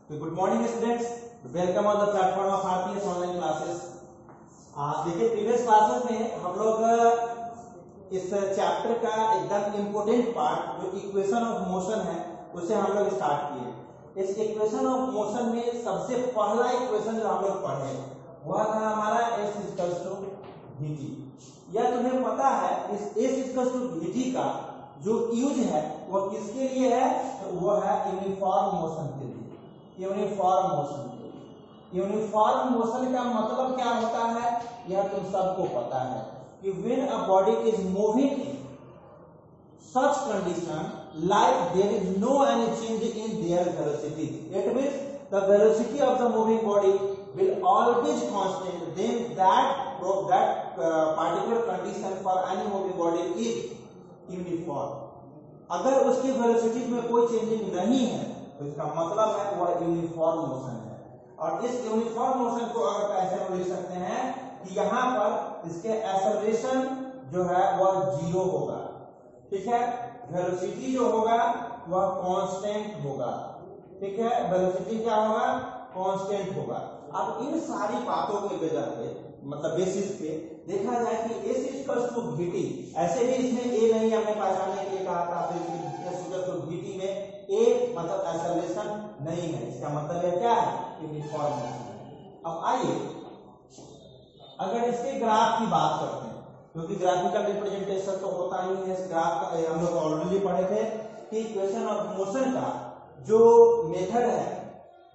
Good morning students, welcome on the platform of RPS online classes. देखिए previous classes में हम लोग इस चैप्टर का एकदम इम्पोर्टेंट पार्ट जो इक्वेशन ऑफ मोशन है उसे हम लोग स्टार्ट किए। इस इक्वेशन ऑफ मोशन में सबसे पहला इक्वेशन जो हम लोग पढ़े वह था हमारा S इक्वल्स टू vt। यह तुम्हें पता है इस S इक्वल्स टू vt का जो यूज है वह किसके लिए है? तो वह है यूनिफॉर्म मोशन के लिए। यूनिफॉर्म मोशन के लिए। यूनिफॉर्म मोशन का मतलब क्या होता है यह तुम सबको पता है कि when a body is moving in such condition like there is no any change in their velocity, it means the velocity of the moving body will always constant, then that particular condition for any moving body is uniform. अगर उसकी velocity में कोई changing नहीं है तो इसका मतलब है वह यूनिफॉर्म मोशन है। और इस यूनिफॉर्म मोशन को अगर ऐसे में लिख सकते हैं कि यहाँ पर इसके एक्सेलरेशन जो है वह 0 होगा, ठीक है। वेलोसिटी जो होगा वह कांस्टेंट होगा, ठीक है। वेलोसिटी क्या होगा? कांस्टेंट होगा। अब इन सारी बातों के वजह पे मतलब बेसिस पे देखा जाए कि S इक्वल्स टू vt, ऐसे भी इसमें A नहीं हमें पहचानने के लिए कहा था, तो S इक्वल्स टू vt में A मतलब एक्सेलरेशन नहीं है, इसका मतलब है क्या है? Uniform motion. अब आइए अगर इसके ग्राफ की बात करते हैं, क्योंकि ग्राफिकल रिप्रेजेंटेशन तो होता ही है। इस ग्राफ का हम लोग ऑलरेडी पढ़े थे कि इक्वेशन ऑफ मोशन का जो मेथड है,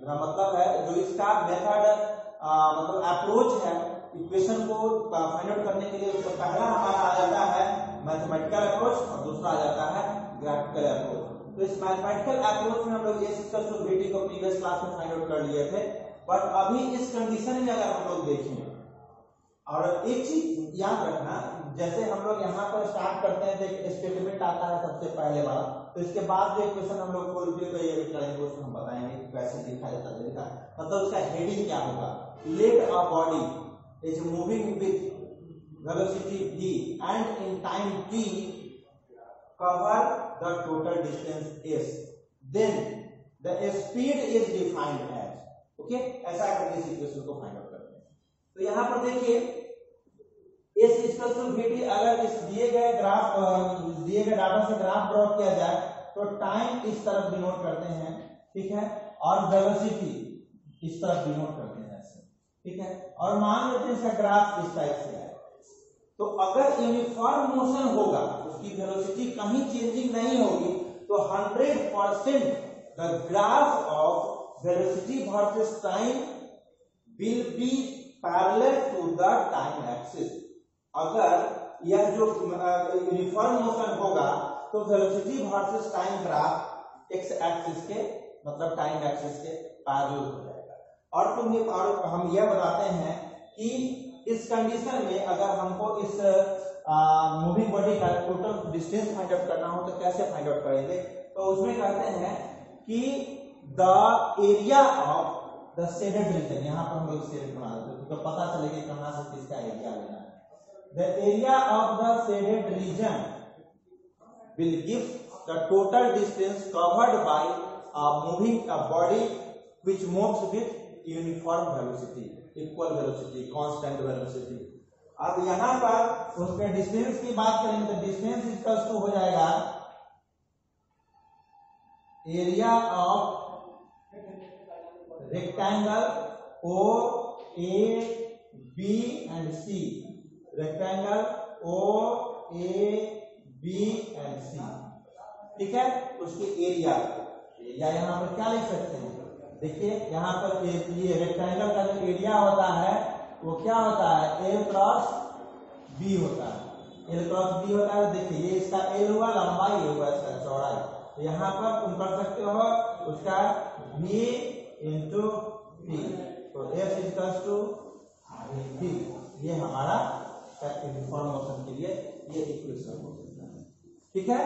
मेरा मतलब है जो इसका मेथड मतलब अप्रोच है इक्वेशन को फाइंड आउट करने के लिए, उसका पहला हमारा आ जाता है मैथमेटिकल अप्रोच और दूसरा आ जाता है ग्राफिकल अप्रोच। तो इस मैथमेटिकल अप्रोच में हम लोग S इक्वल्स टू vt को प्रीवियस क्लास में फाइंड आउट कर लिए थे, बट अभी इस कंडीशन में अगर हम लोग देखें और एक चीज याद रखना, जैसे हम लोग यहाँ पर स्टार्ट करते हैं तो एक स्टेटमेंट आता है सबसे पहले बार, तो इसके बाद जो इक्वेशन हम लोग को करेंगे उसको हम बताएंगे कैसे लिखा जाता है। मतलब उसका हेडिंग क्या होगा? Let a body is moving with velocity v and in time t cover the total distance s, then the speed is defined as, okay, ऐसा करके इस इक्वेशन को फाइंड आउट करते हैं। तो यहाँ पर देखिए S इक्वल टू vt, अगर इस दिए गए डाटा से ग्राफ ड्रॉ किया जाए तो टाइम इस तरफ डिनोट करते हैं, ठीक है, और वेलोसिटी इस तरफ डिनोट करते हैं ऐसे, ठीक है। और मान लेते हैं इसका ग्राफ इस टाइप से है, तो अगर यूनिफॉर्म मोशन होगा, उसकी वेलोसिटी कहीं चेंजिंग नहीं होगी, तो 100% the graph of velocity versus time will be parallel to the time axis. अगर यह जो यूनिफॉर्म मोशन होगा तो velocity versus time graph x axis के मतलब टाइम एक्सिस के पैरेलल हो जाएगा। और हम यह बताते हैं कि इस कंडीशन में अगर हमको इस मूविंग बॉडी का टोटल डिस्टेंस फाइंड आउट करना हो तो कैसे फाइंड आउट करेंगे? तो उसमें कहते हैं कि the area of the shaded region, यहाँ पर हम लोग शेडेड बना देते हैं तो पता चलेगा कहां से किसका एरिया लेना है। The area of the shaded region will give the total distance covered by moving a body which moves with uniform velocity, equal velocity, constant velocity. अब यहां पर उसके डिस्टेंस की बात करेंगे तो डिस्टेंस इक्वल्स टू हो जाएगा area of rectangle O A B and C, rectangle O A B and C, ठीक है। उसकी एरिया यहां पर क्या लिख सकते हैं? देखिए यहाँ पर ये रेक्टेंगल का जो एरिया होता है वो क्या होता है? L क्रॉस B होता है। L क्रॉस B होता है। देखिए ये इसका L हुआ लंबाई, हुआ इसका चौड़ाई। तो यहाँ पर तुम कर सकते हो उसका V इंटू P, तो S इक्वल्स टू V। ये हमारा यूनिफॉर्म मोशन के लिए ये इक्वेशन हो सकता है, ठीक है।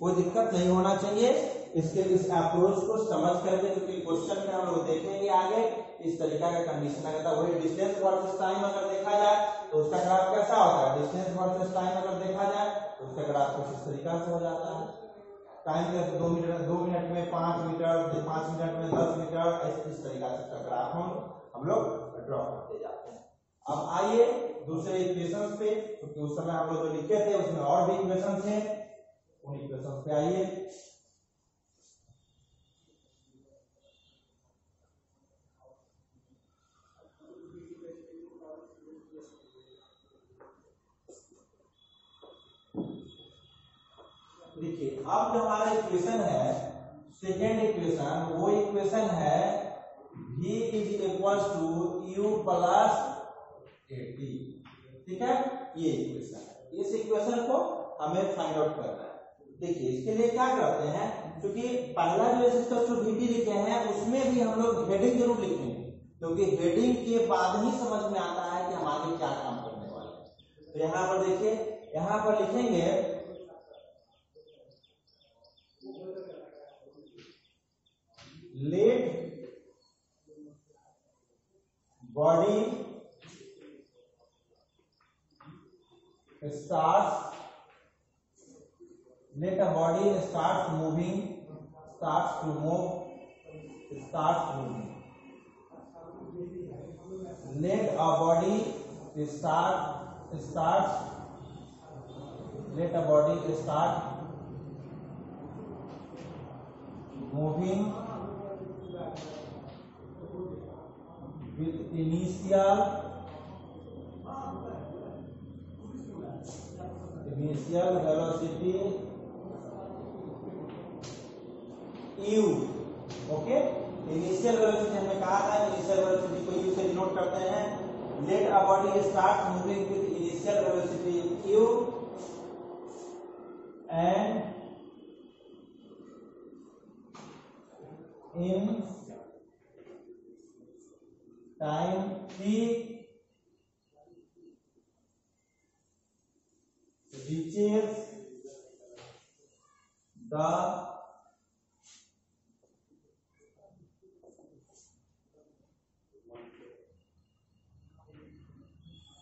कोई दिक्कत नहीं होना चाहिए इसके इस अप्रोच को समझ करके, क्योंकि क्वेश्चन में हम लोग देखेंगे आगे इस तरीका का कंडीशन अगर था। वही डिस्टेंस वर्सेस टाइम अगर देखा जाए तो उसका ग्राफ कैसा होता है? डिस्टेंस वर्सेस टाइम अगर देखा जाए तो उसका ग्राफ कुछ इस तरीका से हो जाता है, टाइम के 2 मिनट में 5 मीटर, 5 मिनट में 10 मीटर, इस तरीका से ग्राफ हम लोग ड्रॉ करते जाते हैं। अब आइए दूसरे इक्वेशंस पे, क्योंकि उस समय हम लोग जो लिखे थे उसमें और भी इक्वेशन थे, उन इक्वेशंस पे आइए। देखिए अब जो हमारा इक्वेशन है, सेकेंड इक्वेशन, वो इक्वेशन है v is equals to u plus 80। ठीक है, ये इक्वेशन है। इस इक्वेशन को हमें फाइंड आउट करना है। देखिए इसके लिए क्या करते हैं, क्योंकि पहला जो रेजिस्टेंस जो vt लिखे हैं उसमें भी हम लोग हेडिंग जरूर लिखेंगे, क्योंकि हेडिंग के बाद ही समझ में आता है कि हम आगे क्या काम करने वाले हैं। तो यहाँ पर देखिए, यहाँ पर लिखेंगे let body starts, let a body starts moving, starts to move, starts moving, let a body starts, let a body start moving with initial velocity u। Okay, initial velocity हमने कहा था, इनिशियल वेलोसिटी को u से denote करते हैं। Let a body start moving with initial velocity u and in time t reaches the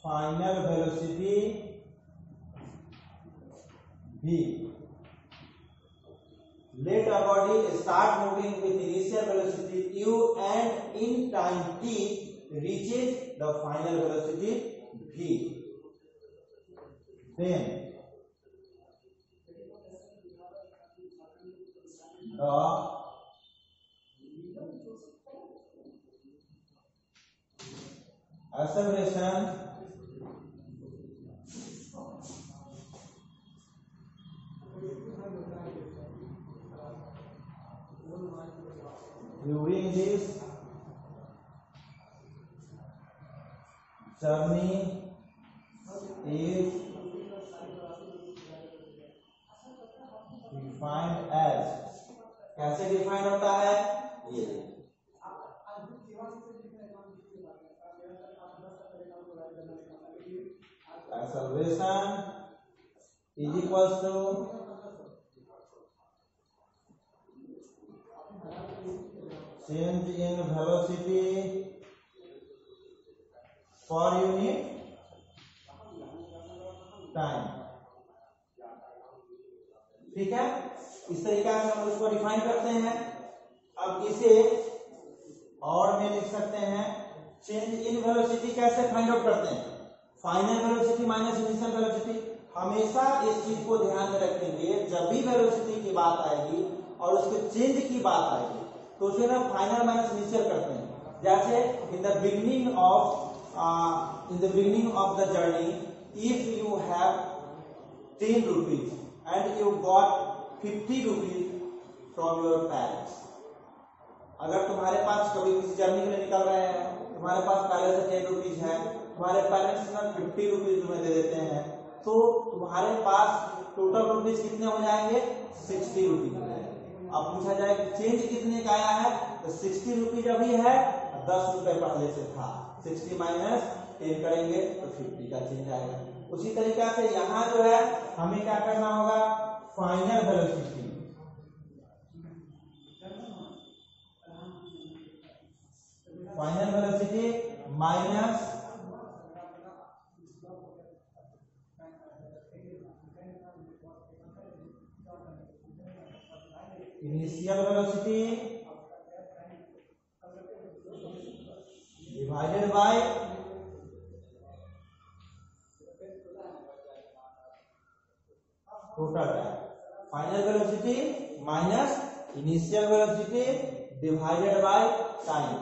final velocity v। Let a body start moving with initial velocity u and in time t reaches the final velocity v. Then the acceleration during this journey is defined as, कैसे define होता है ये, acceleration is equals to change in velocity per unit time. ठीक है, इस तरीके से हम उसको डिफाइन करते हैं। अब इसे और में लिख सकते हैं, चेंज इन वेलोसिटी कैसे फाइंड आउट करते हैं, final velocity minus initial velocity. हमेशा इस चीज को ध्यान में रखेंगे, जब भी वेलोसिटी की बात आएगी और उसके चेंज की बात आएगी तो उसे ना फाइनल माइनस इनिशियल करते हैं। जैसे in the beginning of the journey, if you have 10 rupees and you got 50 rupees from your parents। अगर तुम्हारे पास कभी किसी जर्नी के लिए निकल रहे हैं, तुम्हारे पास पहले से 10 रुपीज है, तुम्हारे पेरेंट्स ना 50 रुपीज तुम्हें दे देते हैं, तो तुम्हारे पास टोटल रुपीज कितने हो जाएंगे, 60 रुपीज हो जाएंगे। अब पूछा जाए कि चेंज कितने का आया है, तो 60 रुपीज अभी है, 10 रुपए पहले से था, 60 माइनस 10 करेंगे तो 50 का चेंज आएगा। उसी तरीका से यहाँ जो है हमें क्या करना होगा, final velocity minus initial velocity divided by total time, final velocity minus initial velocity divided by time.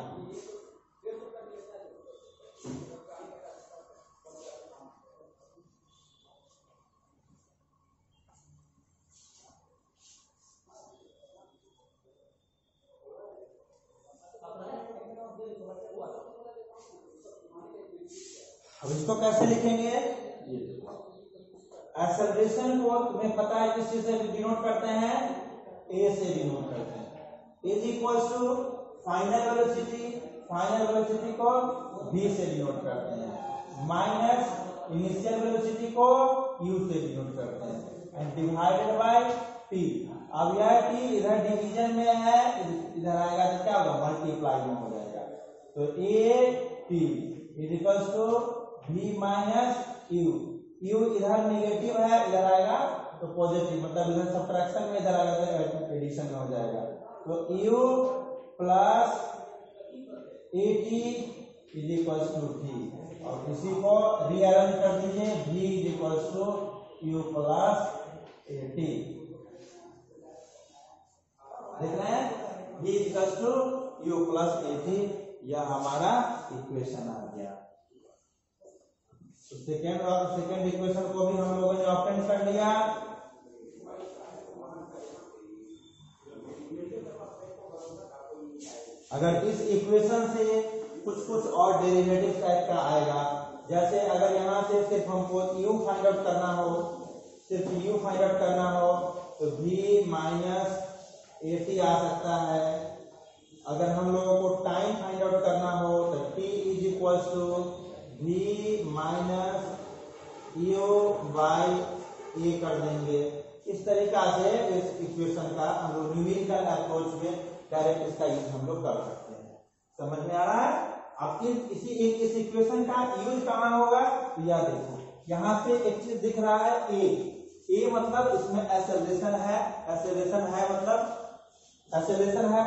अब इसको कैसे लिखेंगे? एक्सेलरेशन को तुम्हें पता है किस चीज से डिनोट करते हैं? ए से डिनोट करते हैं। Is equals to final velocity, final velocity को बी से डिनोट करते हैं, माइनस इनिशियल वेलोसिटी को यू से डिनोट करते हैं, एंड डिवाइडेड बाय टी। अब यह टी इधर डिवीजन में है, इधर आएगा तो क्या होगा? मल्टीप्लाई में हो जाएगा। तो a t is equals to v minus u, u इधर नेगेटिव है, इधर आएगा तो पॉजिटिव, मतलब इधर सब्ट्रैक्शन में, इधर आएगा तो एडिशन में हो जाएगा। तो u plus a t is equals to v, और इसी को रीअरेंज कर दीजिए, v is equals to u plus a t. देख रहे हैं? v is equals to u plus a t, यह हमारा इक्वेशन आ गया। सेकेंड इक्वेशन को भी हम लोगों ने ऑब्टेन कर लिया। अगर इस इक्वेशन से कुछ और डेरिवेटिव टाइप का आएगा, जैसे अगर यहाँ से सिर्फ हमको u फाइंड आउट करना हो, सिर्फ u फाइंड आउट करना हो तो v माइनस ए टी आ सकता है। अगर हम लोगों को टाइम फाइंड आउट करना हो तो t is equals to v minus u by a कर देंगे। इस तरीका से इस इक्वेशन का हम लोग न्यूमेरिकल अप्रोच में डायरेक्ट इसका यूज हम लोग कर सकते हैं। समझ में आ रहा है? अब इस इक्वेशन का यूज कहाँ होगा? यह देखो, यहाँ से एक चीज दिख रहा है ए मतलब इसमें एक्सेलरेशन है, एक्सेलरेशन है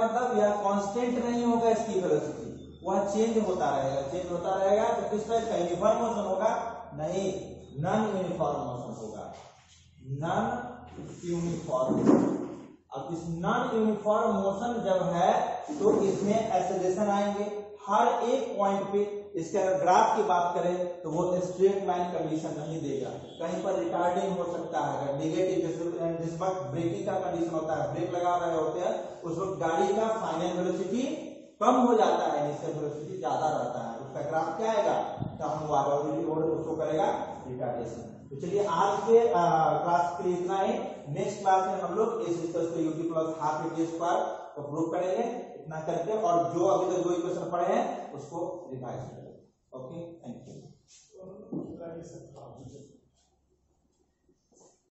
मतलब यह कांस्टेंट नहीं होगा, इसकी वेलोसिटी वह चेंज होता रहेगा। तो किस टाइप का? यूनिफॉर्म मोशन होगा? नहीं, नॉन यूनिफॉर्म मोशन होगा, नॉन यूनिफॉर्म। अब इस नॉन यूनिफॉर्म मोशन जब है तो इसमें एक्सेलरेशन आएंगे हर एक पॉइंट पे। इसके अगर ग्राफ की बात करें तो वो स्ट्रेट लाइन कंडीशन नहीं देगा, कहीं पर रिटार्डिंग हो सकता है। अगर नेगेटिव जिस वक्त ब्रेकिंग का कंडीशन होता है, ब्रेक लगा रहे होते हैं, उस वक्त गाड़ी का फाइनल वेलोसिटी कम हो जाता है, इनिशियल वेलोसिटी ज्यादा रहता है, उसका ग्राफ क्या आएगा? उसको करेगा रिटार्डेशन। तो चलिए आज के क्लास के लिए इतना ही। नेक्स्ट क्लास में हम लोग इस UT plus half A T square को प्रूव करेंगे, इतना करके, और जो अभी तक 2 इक्वेशन पढ़े हैं उसको रिवाइज करेंगे। Okay, thank you.